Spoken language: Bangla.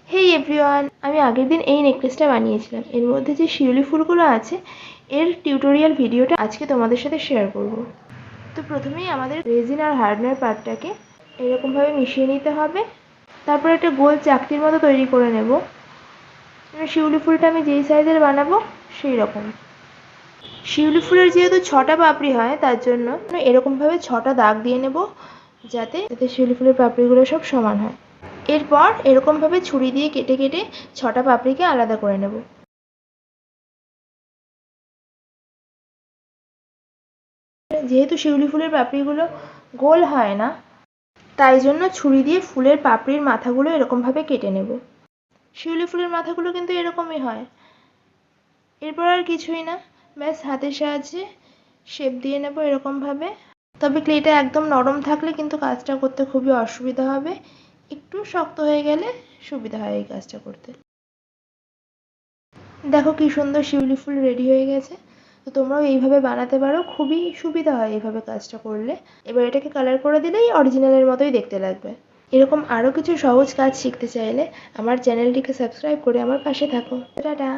হেই এভরিওয়ান, আমি আগের দিন এই নেকলেসটা বানিয়েছিলাম। এর মধ্যে যে শিউলি ফুলগুলো আছে এর টিউটোরিয়াল ভিডিওটা আজকে তোমাদের সাথে শেয়ার করব। তো প্রথমেই আমাদের রেজিন আর হার্ডনার পার্টটাকে এরকমভাবে মিশিয়ে নিতে হবে। তারপর একটা গোল চাকতির মতো তৈরি করে নেব। শিউলি ফুলটা আমি যেই সাইজের বানাবো সেই রকম। শিউলি ফুলের যেহেতু 6টা পাপড়ি হয় তার জন্য এরকমভাবে 6টা দাগ দিয়ে নেব, যাতে শিউলি ফুলের পাপড়িগুলো সব সমান হয়। এরপর এরকমভাবে ছুরি দিয়ে কেটে কেটে 6টা পাপড়িকে আলাদা করে নেব। যেহেতু শিউলি ফুলের পাপড়িগুলো গোল হয় না, তাই জন্য ছুরি দিয়ে ফুলের পাপড়ির মাথাগুলো এরকমভাবে কেটে নেব। শিউলি ফুলের মাথাগুলো কিন্তু এরকমই হয়। এরপর আর কিছুই না, ব্যাস হাতের সাহায্যে শেপ দিয়ে নেব এরকমভাবে। তবে ক্লেটা একদম নরম থাকলে কিন্তু কাজটা করতে খুবই অসুবিধা হবে, একটু শক্ত হয়ে গেলে সুবিধা হয় এই কাজটা করতে। দেখো কি সুন্দর শিউলি ফুল রেডি হয়ে গেছে। তো তোমরাও এইভাবে বানাতে পারো, খুবই সুবিধা হয় এইভাবে কাজটা করলে। এবার এটাকে কালার করে দিলেই অরিজিনালের মতোই দেখতে লাগবে। এরকম আরও কিছু সহজ কাজ শিখতে চাইলে আমার চ্যানেলটিকে সাবস্ক্রাইব করে আমার পাশে থাকো। টাটা।